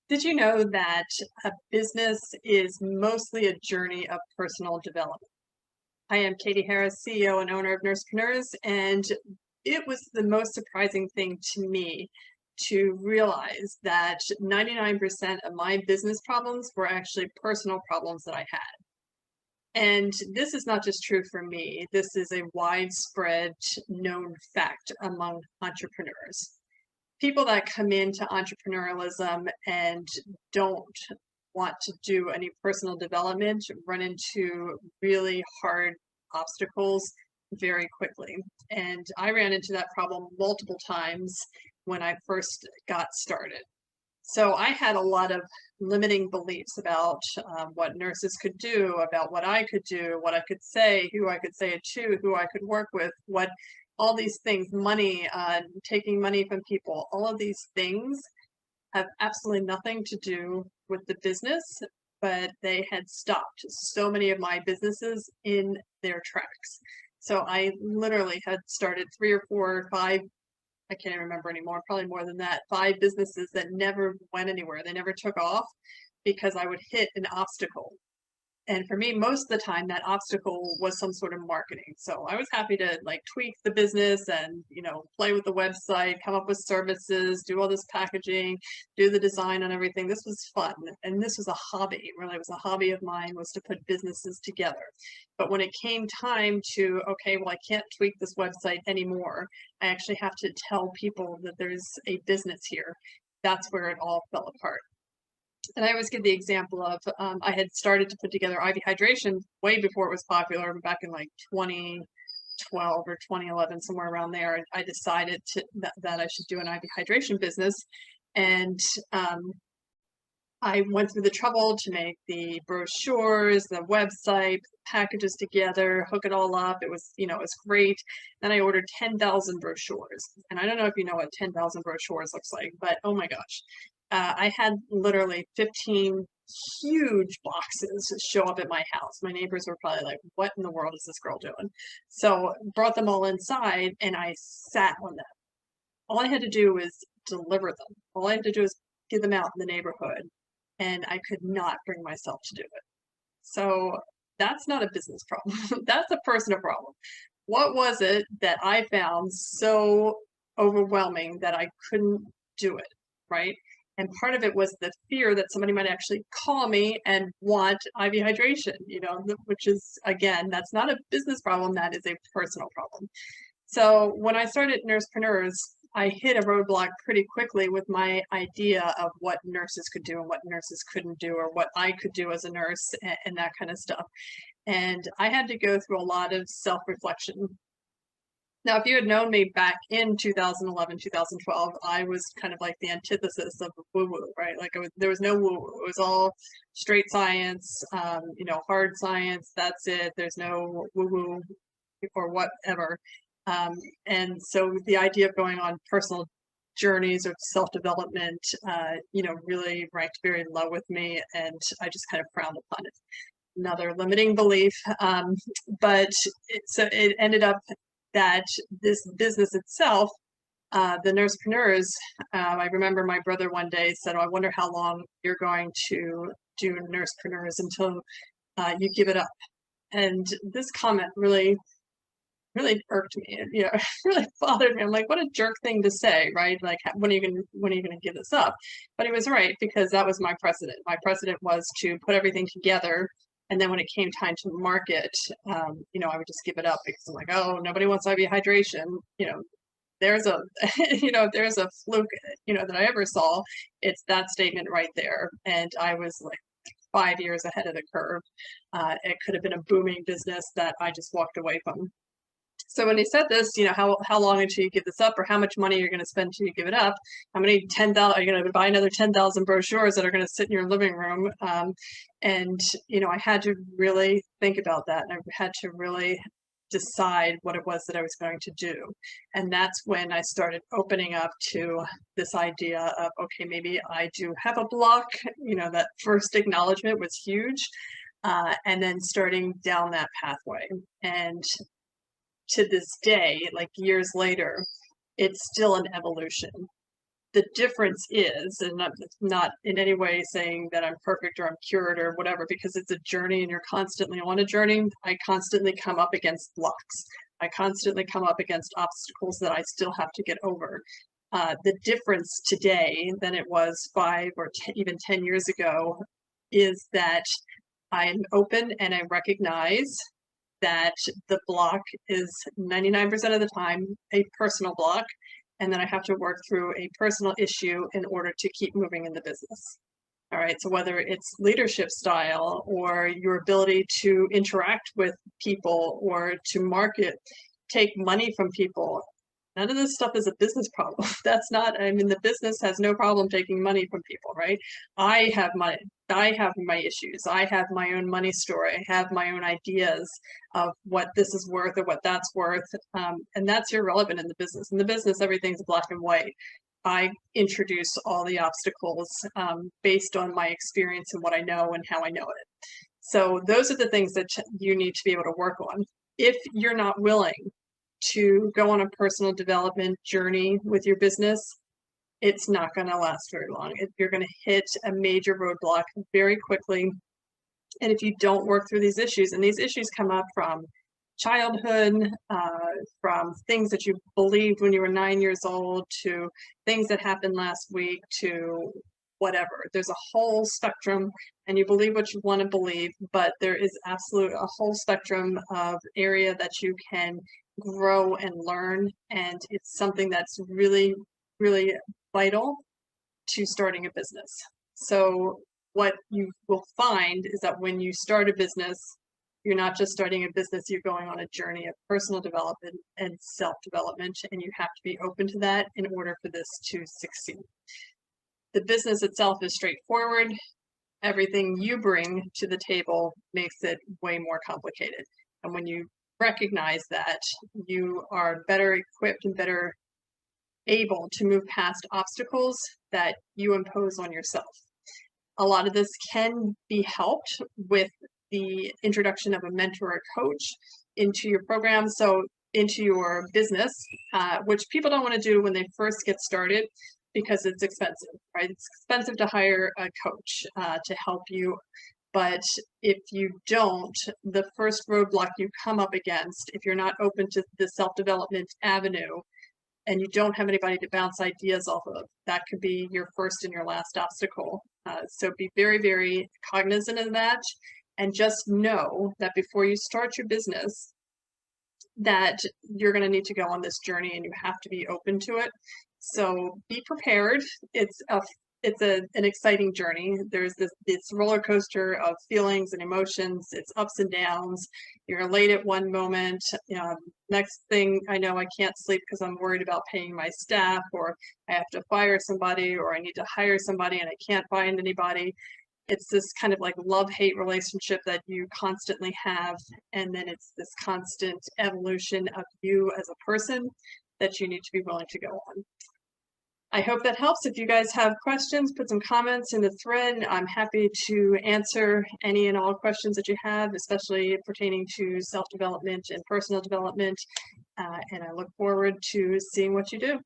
Did you know that a business is mostly a journey of personal development? I am Catie Harris, CEO and owner of NursePreneurs, and it was the most surprising thing to me to realize that 99% of my business problems were actually personal problems that I had. And this is not just true for me, this is a widespread known fact among entrepreneurs. People that come into entrepreneurialism and don't want to do any personal development run into really hard obstacles very quickly. And I ran into that problem multiple times when I first got started. So I had a lot of limiting beliefs about what nurses could do, about what I could do, what I could say, who I could say it to, who I could work with, what all these things, money, taking money from people, all of these things have absolutely nothing to do with the business, but they had stopped so many of my businesses in their tracks. So I literally had started 3 or 4 or 5, I can't even remember anymore, probably more than that, 5 businesses that never went anywhere. They never took off because I would hit an obstacle. And for me, most of the time, that obstacle was some sort of marketing. So I was happy to like tweak the business and, play with the website, come up with services, do all this packaging, do the design on everything. This was fun. And this was a hobby, really. It was a hobby of mine, was to put businesses together. But when it came time to, okay, well, I can't tweak this website anymore. I actually have to tell people that there's a business here. That's where it all fell apart. And I always give the example of I had started to put together IV hydration way before it was popular, back in like 2012 or 2011, somewhere around there. I decided that I should do an IV hydration business. And I went through the trouble to make the brochures, the website, packages together, hook it all up. It was, it was great. Then I ordered 10,000 brochures. And I don't know if you know what 10,000 brochures looks like, but oh my gosh. I had literally 15 huge boxes show up at my house. My neighbors were probably like, what in the world is this girl doing? So brought them all inside and I sat on them. All I had to do was deliver them. All I had to do was get them out in the neighborhood. And I could not bring myself to do it. So that's not a business problem. That's a personal problem. What was it that I found so overwhelming that I couldn't do it, right? And part of it was the fear that somebody might actually call me and want IV hydration, which is, again, that's not a business problem, that is a personal problem. So when I started NursePreneurs, I hit a roadblock pretty quickly with my idea of what nurses could do and what nurses couldn't do, or what I could do as a nurse and that kind of stuff. And I had to go through a lot of self-reflection. Now, if you had known me back in 2011, 2012, I was kind of like the antithesis of woo-woo, right? Like there was no woo-woo. It was all straight science, hard science. That's it. There's no woo-woo or whatever. And so the idea of going on personal journeys or self-development, really ranked very low with me, and I just kind of frowned upon it. Another limiting belief, but it ended up that this business itself, the NursePreneurs, I remember my brother one day said, "Oh, I wonder how long you're going to do NursePreneurs until you give it up." And this comment really irked me. Really bothered me. I'm like, what a jerk thing to say, right? Like, when are you gonna give this up? But he was right, because that was my precedent. My precedent was to put everything together, and then when it came time to market, I would just give it up, because I'm like, oh, nobody wants IV hydration. There's a, there's a fluke, that I ever saw. It's that statement right there. And I was like 5 years ahead of the curve. It could have been a booming business that I just walked away from. So when he said this, how long until you give this up, or how much money you're going to spend till you give it up? How many 10,000 are you going to buy another 10,000 brochures that are going to sit in your living room? And I had to really think about that, and I had to really decide what it was that I was going to do. And that's when I started opening up to this idea of, okay, maybe I do have a block. That first acknowledgement was huge, and then starting down that pathway. And to this day, like years later, it's still an evolution. The difference is, and I'm not in any way saying that I'm perfect or I'm cured or whatever, because it's a journey and you're constantly on a journey. I constantly come up against blocks. I constantly come up against obstacles that I still have to get over. The difference today than it was 5 or even 10 years ago is that I'm open and I recognize that the block is 99% of the time a personal block, and then I have to work through a personal issue in order to keep moving in the business. All right, so whether it's leadership style or your ability to interact with people or to market, take money from people, none of this stuff is a business problem. That's not, I mean, the business has no problem taking money from people, right? I have my issues. I have my own money story. I have my own ideas of what this is worth or what that's worth. And that's irrelevant in the business. In the business, everything's black and white. I introduce all the obstacles based on my experience and what I know and how I know it. So those are the things that you need to be able to work on. If you're not willing to go on a personal development journey with your business, it's not going to last very long. You're going to hit a major roadblock very quickly. And if you don't work through these issues, and these issues come up from childhood, from things that you believed when you were 9 years old, to things that happened last week, to whatever. There's a whole spectrum, and you believe what you want to believe, but there is absolute a whole spectrum of area that you can grow and learn, and it's something that's really, really vital to starting a business. So what you will find is that when you start a business, you're not just starting a business, you're going on a journey of personal development and self-development, and you have to be open to that in order for this to succeed. The business itself is straightforward. Everything you bring to the table makes it way more complicated. And when you recognize that, you are better equipped and better able to move past obstacles that you impose on yourself. A lot of this can be helped with the introduction of a mentor or coach into your program, so into your business, which people don't want to do when they first get started because it's expensive, right? It's expensive to hire a coach to help you. But if you don't, the first roadblock you come up against, if you're not open to the self-development avenue, and you don't have anybody to bounce ideas off of, that could be your first and your last obstacle. So be very, very cognizant of that, and just know that before you start your business, that you're going to need to go on this journey and you have to be open to it. So be prepared. It's an exciting journey. There's this roller coaster of feelings and emotions. It's ups and downs. You're late at one moment. Next thing I know, I can't sleep because I'm worried about paying my staff, or I have to fire somebody, or I need to hire somebody and I can't find anybody. It's this kind of like love-hate relationship that you constantly have. And then it's this constant evolution of you as a person that you need to be willing to go on. I hope that helps. If you guys have questions, put some comments in the thread. I'm happy to answer any and all questions that you have, especially pertaining to self-development and personal development. And I look forward to seeing what you do.